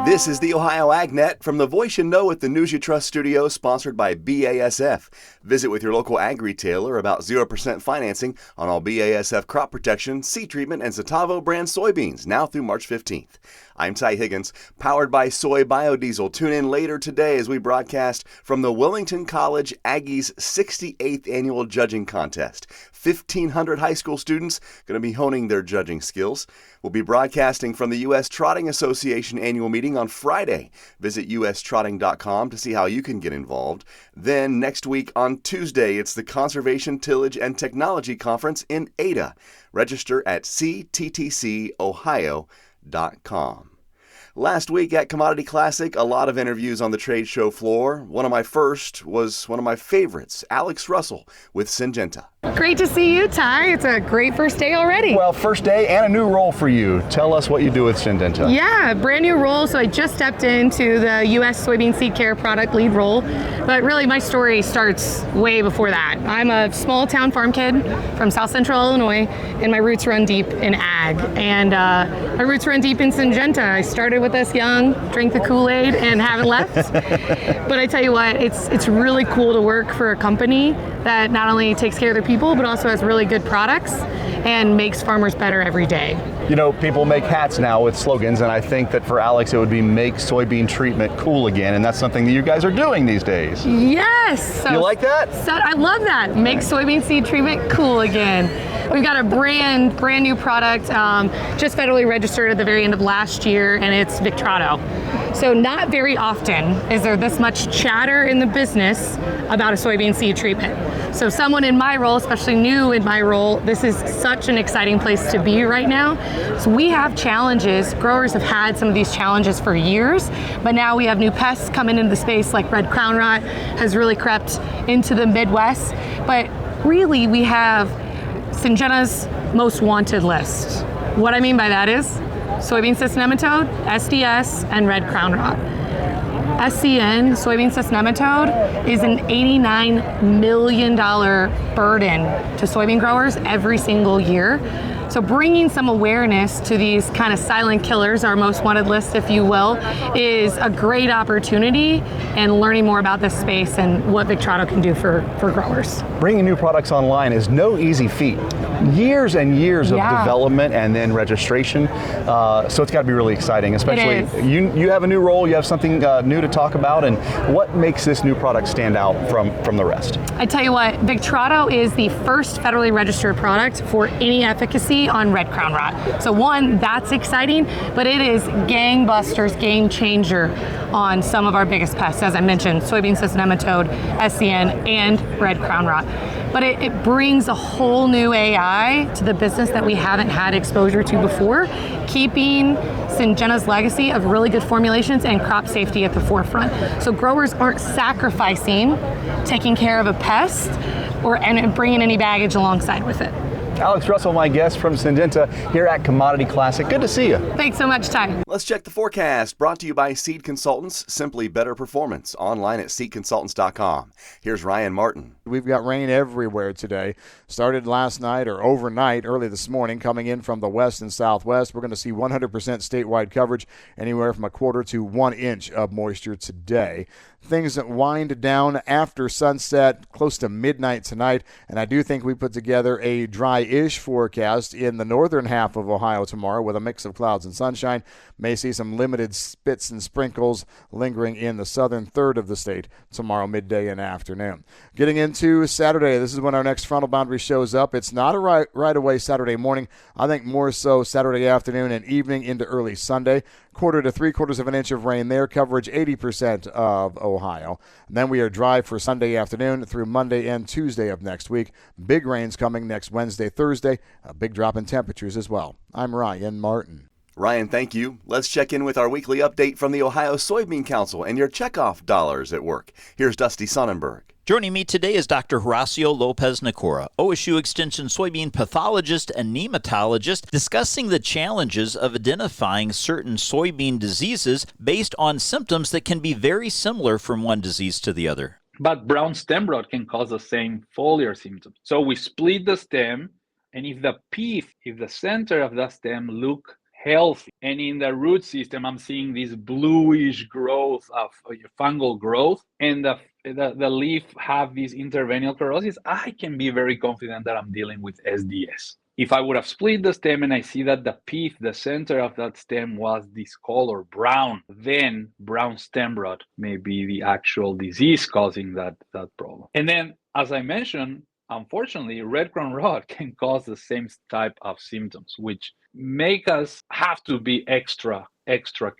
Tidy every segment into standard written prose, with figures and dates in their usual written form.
This is the Ohio AgNet from the Voice You Know with the News You Trust studio, sponsored by BASF. Visit with your local ag retailer about 0% financing on all BASF crop protection, seed treatment, and Zetavo brand soybeans now through March 15th. I'm Ty Higgins, powered by Soy Biodiesel. Tune in later today as we broadcast from the Wellington College Aggies 68th Annual Judging Contest. 1,500 high school students going to be honing their judging skills. We'll be broadcasting from the U.S. Trotting Association annual meeting on Friday. Visit ustrotting.com to see how you can get involved. Then next week on Tuesday, it's the Conservation, Tillage, and Technology Conference in Ada. Register at cttcohio.com. Last week at Commodity Classic, a lot of interviews on the trade show floor. One of my first was one of my favorites, Alex Russell with Syngenta. Great to see you, Ty. It's a great first day already. Well, first day and a new role for you. Tell us what you do with Syngenta. Yeah, brand new role. So I just stepped into the U.S. Soybean Seed Care product lead role. But really, my story starts way before that. I'm a small town farm kid from South Central Illinois, and my roots run deep in ag. And my roots run deep in Syngenta. I started with us young, drank the Kool-Aid, and haven't left. But I tell you what, it's really cool to work for a company that not only takes care of their people, but also has really good products and makes farmers better every day. You know, people make hats now with slogans, and I think that for Alex it would be make soybean treatment cool again, and that's something that you guys are doing these days. Yes! You like that? So, I love that. Make soybean seed treatment cool again. We've got a brand new product, just federally registered at the very end of last year, and it's Victrato. So not very often is there this much chatter in the business about a soybean seed treatment. So someone in my role, especially new in my role, this is such an exciting place to be right now. So we have challenges. Growers have had some of these challenges for years, but now we have new pests coming into the space, like red crown rot has really crept into the Midwest. But really, we have Syngenta's most wanted list. What I mean by that is soybean cyst nematode, SDS, and red crown rot. SCN, soybean cyst nematode, is an $89 million burden to soybean growers every single year. So bringing some awareness to these kind of silent killers, our most wanted list, if you will, is a great opportunity, and learning more about this space and what Victrato can do for growers. Bringing new products online is no easy feat. Years and years of development and then registration. So it's got to be really exciting, especially you have a new role, you have something new to talk about, and what makes this new product stand out from the rest? I tell you what, Victrato is the first federally registered product for any efficacy on red crown rot. So one, that's exciting, but it is gangbusters, game changer on some of our biggest pests, as I mentioned, soybean cyst nematode, SCN, and red crown rot. But it brings a whole new AI to the business that we haven't had exposure to before, keeping Syngenta's legacy of really good formulations and crop safety at the forefront. So growers aren't sacrificing taking care of a pest and bringing any baggage alongside with it. Alex Russell, my guest from Syngenta here at Commodity Classic. Good to see you. Thanks so much, Ty. Let's check the forecast, brought to you by Seed Consultants, simply better performance, online at seedconsultants.com. Here's Ryan Martin. We've got rain everywhere today. Started last night or overnight, early this morning, coming in from the west and southwest. We're going to see 100% statewide coverage, anywhere from a quarter to 1 inch of moisture today. Things that wind down after sunset, close to midnight tonight, and I do think we put together a dry-ish forecast in the northern half of Ohio tomorrow with a mix of clouds and sunshine. May see some limited spits and sprinkles lingering in the southern third of the state tomorrow midday and afternoon. Getting into Saturday, this is when our next frontal boundary shows up. It's not a right away Saturday morning. I think more so Saturday afternoon and evening into early Sunday. Quarter to 3/4 of an inch of rain there, coverage 80% of Ohio. And then we are dry for Sunday afternoon through Monday and Tuesday of next week. Big rains coming next Wednesday, Thursday. A big drop in temperatures as well. I'm Ryan Martin. Ryan, thank you. Let's check in with our weekly update from the Ohio Soybean Council and your checkoff dollars at work. Here's Dusty Sonnenberg. Joining me today is Dr. Horacio Lopez-Nicora, OSU Extension soybean pathologist and nematologist, discussing the challenges of identifying certain soybean diseases based on symptoms that can be very similar from one disease to the other. But brown stem rot can cause the same foliar symptoms. So we split the stem, and if the center of the stem look healthy. And in the root system, I'm seeing this bluish growth of fungal growth, and the leaf have this intervenial chlorosis. I can be very confident that I'm dealing with SDS. If I would have split the stem and I see that the pith, the center of that stem was this color brown, then brown stem rot may be the actual disease causing that problem. And then, as I mentioned, unfortunately, red crown rot can cause the same type of symptoms, which make us have to be extra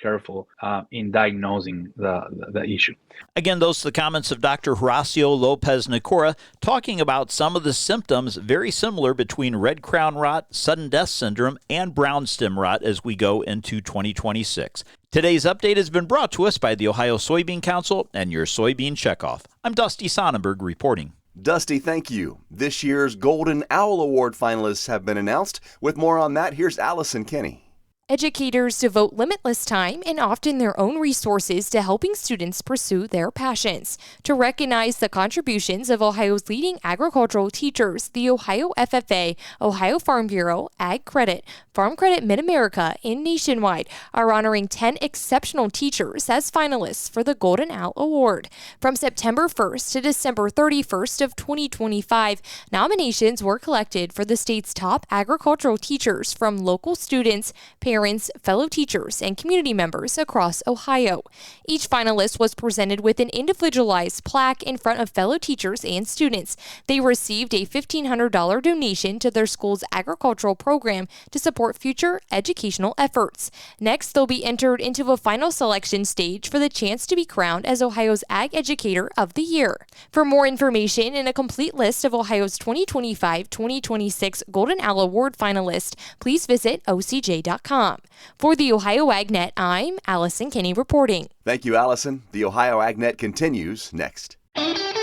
careful in diagnosing the issue. Again, those are the comments of Dr. Horacio Lopez Nicora talking about some of the symptoms very similar between red crown rot, sudden death syndrome, and brown stem rot as we go into 2026. Today's update has been brought to us by the Ohio Soybean Council and your Soybean Checkoff. I'm Dusty Sonnenberg reporting. Dusty, thank you. This year's Golden Owl Award finalists have been announced. With more on that, here's Allison Kenny. Educators devote limitless time and often their own resources to helping students pursue their passions. To recognize the contributions of Ohio's leading agricultural teachers, the Ohio FFA, Ohio Farm Bureau, Ag Credit, Farm Credit Mid-America, and Nationwide are honoring 10 exceptional teachers as finalists for the Golden Owl Award. From September 1st to December 31st of 2025, nominations were collected for the state's top agricultural teachers from local students, parents, fellow teachers, and community members across Ohio. Each finalist was presented with an individualized plaque in front of fellow teachers and students. They received a $1,500 donation to their school's agricultural program to support future educational efforts. Next, they'll be entered into a final selection stage for the chance to be crowned as Ohio's Ag Educator of the Year. For more information and a complete list of Ohio's 2025-2026 Golden Owl Award finalists, please visit ocj.com. For the Ohio AgNet, I'm Allison Kenny reporting. Thank you, Allison. The Ohio AgNet continues next.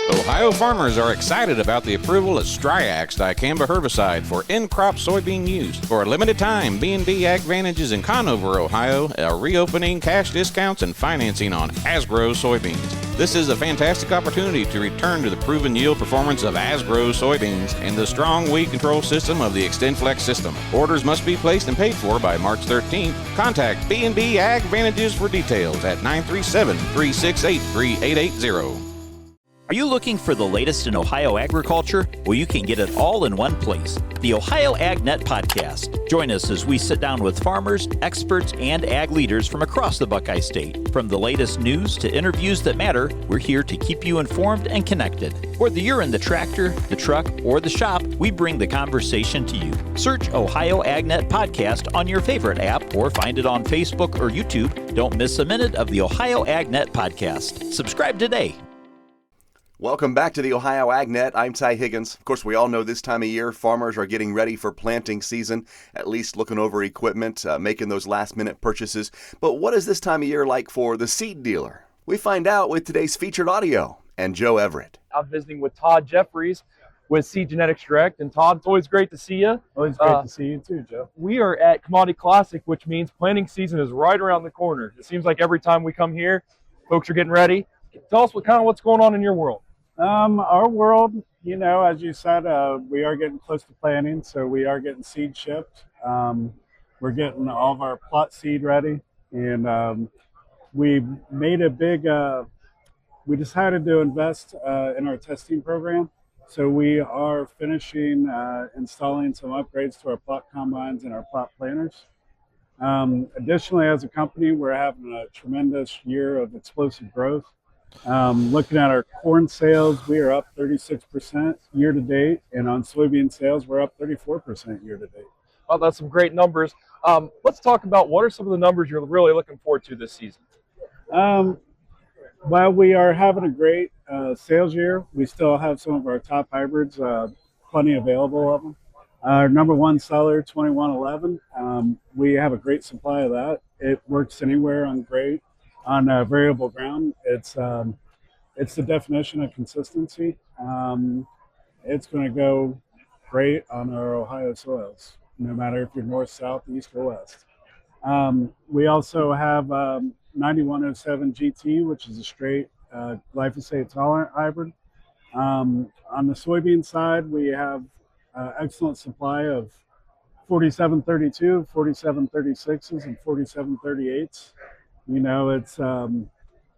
Ohio farmers are excited about the approval of Striax dicamba herbicide for in-crop soybean use. For a limited time, B&B AgVantages in Conover, Ohio, are reopening cash discounts and financing on Asgrow soybeans. This is a fantastic opportunity to return to the proven yield performance of Asgrow soybeans and the strong weed control system of the XtendFlex system. Orders must be placed and paid for by March 13th. Contact B&B AgVantages for details at 937-368-3880. Are you looking for the latest in Ohio agriculture? Well, you can get it all in one place. The Ohio AgNet Podcast. Join us as we sit down with farmers, experts, and ag leaders from across the Buckeye State. From the latest news to interviews that matter, we're here to keep you informed and connected. Whether you're in the tractor, the truck, or the shop, we bring the conversation to you. Search Ohio AgNet Podcast on your favorite app or find it on Facebook or YouTube. Don't miss a minute of the Ohio AgNet Podcast. Subscribe today. Welcome back to the Ohio AgNet. I'm Ty Higgins. Of course, we all know this time of year, farmers are getting ready for planting season, at least looking over equipment, making those last-minute purchases. But what is this time of year like for the seed dealer? We find out with today's featured audio and Joe Everett. I'm visiting with Todd Jeffries with Seed Genetics Direct. And Todd, it's always great to see you. Always great to see you too, Joe. We are at Commodity Classic, which means planting season is right around the corner. It seems like every time we come here, folks are getting ready. Tell us what's going on in your world. Our world, as you said, we are getting close to planting, so we are getting seed shipped. We're getting all of our plot seed ready, and we made a big, we decided to invest in our testing program. So we are finishing installing some upgrades to our plot combines and our plot planters. Additionally, as a company, we're having a tremendous year of explosive growth. Looking at our corn sales, we are up 36% year to date, and on soybean sales, we're up 34% year to date. Oh, that's some great numbers. Let's talk about what are some of the numbers you're really looking forward to this season. While we are having a great sales year, we still have some of our top hybrids, plenty available of them. Our number one seller, 2111, we have a great supply of that. It works anywhere on grade. On variable ground, it's the definition of consistency. It's going to go great on our Ohio soils, no matter if you're north, south, east, or west. We also have 9107 GT, which is a straight glyphosate tolerant hybrid. On the soybean side, we have excellent supply of 4732, 4736s, and 4738s. You know, it's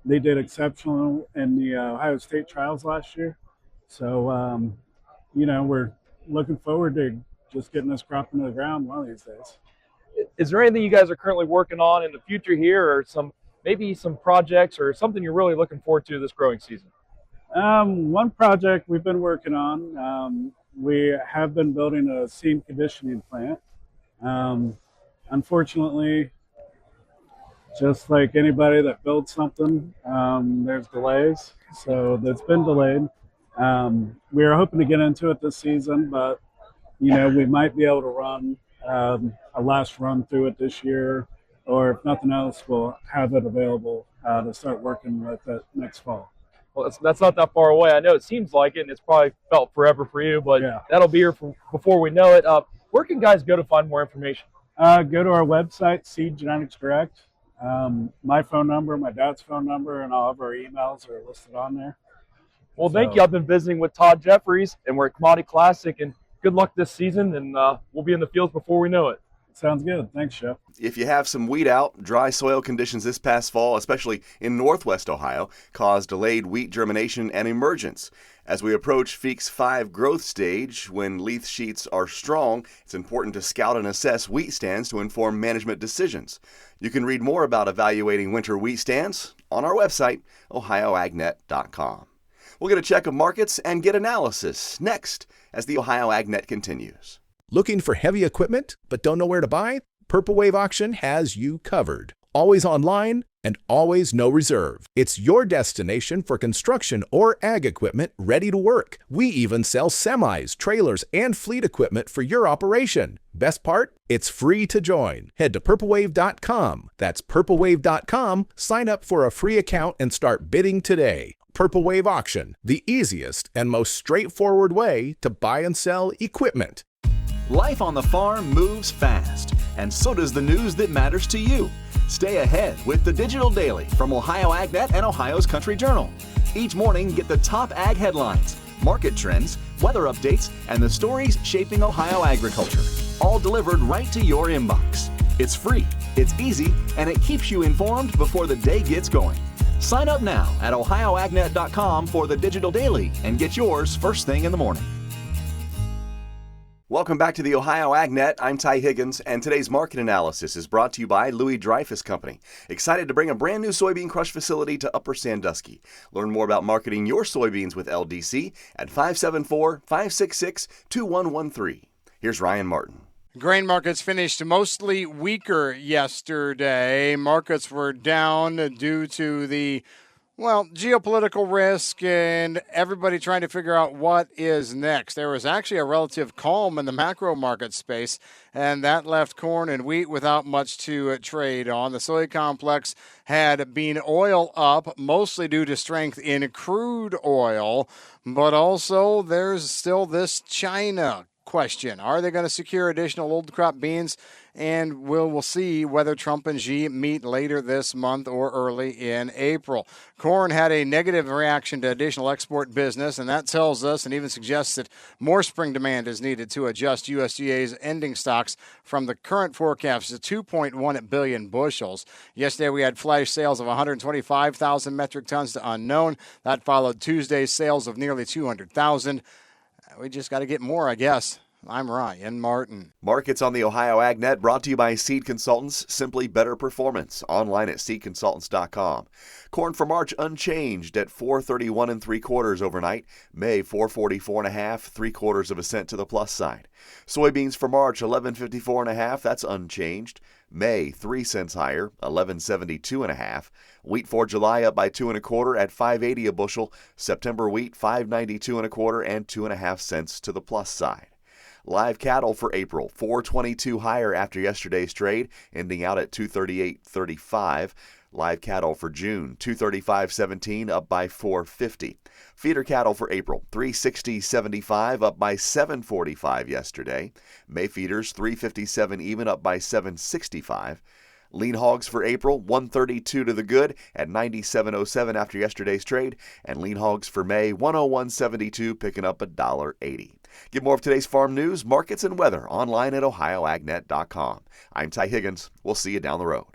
they did exceptional in the Ohio State trials last year. So, you know, we're looking forward to just getting this crop into the ground one of these days. Is there anything you guys are currently working on in the future here, or maybe some projects or something you're really looking forward to this growing season? One project we've been working on, we have been building a seed conditioning plant. Unfortunately, just like anybody that builds something, there's delays. So that's been delayed. We were hoping to get into it this season, but you know, we might be able to run a last run through it this year, or if nothing else, we'll have it available to start working with it next fall. Well, that's not that far away. I know it seems like it, and it's probably felt forever for you, but Yeah. that'll be here before we know it. Where can guys go to find more information? Go to our website, Seed Genetics Direct. My phone number, my dad's phone number, and all of our emails are listed on there. Well, thank you. I've been visiting with Todd Jeffries, and we're at Commodity Classic, and good luck this season, and we'll be in the fields before we know it. Sounds good. Thanks, Jeff. If you have some wheat out, dry soil conditions this past fall, especially in northwest Ohio, caused delayed wheat germination and emergence. As we approach Feek's 5 growth stage, when leaf sheets are strong, it's important to scout and assess wheat stands to inform management decisions. You can read more about evaluating winter wheat stands on our website, ohioagnet.com. We'll get a check of markets and get analysis next as the Ohio AgNet continues. Looking for heavy equipment but don't know where to buy? Purple Wave Auction has you covered. Always online and always no reserve. It's your destination for construction or ag equipment ready to work. We even sell semis, trailers, and fleet equipment for your operation. Best part? It's free to join. Head to purplewave.com. That's purplewave.com. Sign up for a free account and start bidding today. Purple Wave Auction, the easiest and most straightforward way to buy and sell equipment. Life on the farm moves fast, and so does the news that matters to you. Stay ahead with the Digital Daily from Ohio AgNet and Ohio's Country Journal. Each morning, get the top ag headlines, market trends, weather updates, and the stories shaping Ohio agriculture, all delivered right to your inbox. It's free, it's easy, and it keeps you informed before the day gets going. Sign up now at ohioagnet.com for the Digital Daily and get yours first thing in the morning. Welcome back to the Ohio AgNet. I'm Ty Higgins, and today's market analysis is brought to you by Louis Dreyfus Company. Excited to bring a brand new soybean crush facility to Upper Sandusky. Learn more about marketing your soybeans with LDC at 574-566-2113. Here's Ryan Martin. Grain markets finished mostly weaker yesterday. Markets were down due to the geopolitical risk and everybody trying to figure out what is next. There was actually a relative calm in the macro market space, and that left corn and wheat without much to trade on. The soy complex had bean oil up, mostly due to strength in crude oil, but also there's still this China question. Are they going to secure additional old crop beans? And we'll see whether Trump and Xi meet later this month or early in April. Corn had a negative reaction to additional export business, and that tells us and even suggests that more spring demand is needed to adjust USDA's ending stocks from the current forecast to 2.1 billion bushels. Yesterday we had flash sales of 125,000 metric tons to unknown. That followed Tuesday's sales of nearly 200,000. We just got to get more, I guess. I'm Ryan Martin. Markets on the Ohio AgNet brought to you by Seed Consultants, simply better performance. Online at seedconsultants.com. Corn for March unchanged at 431 3/4 overnight. May 444 1/2, 3/4 of a cent to the plus side. Soybeans for March 1154 1/2, that's unchanged. May 3 cents higher, 1172 1/2. Wheat for July up by 2 1/4 at 580 a bushel. September wheat 592 1/4 and 2 1/2 cents to the plus side. Live cattle for April, 422 higher after yesterday's trade, ending out at 238.35. Live cattle for June, 235.17, up by 450. Feeder cattle for April, 360.75, up by 745 yesterday. May feeders, 357 even, up by 765. Lean hogs for April, 132 to the good at 97.07 after yesterday's trade, and lean hogs for May, 101.72, picking up $1.80. Get more of today's farm news, markets, and weather online at ohioagnet.com. I'm Ty Higgins. We'll see you down the road.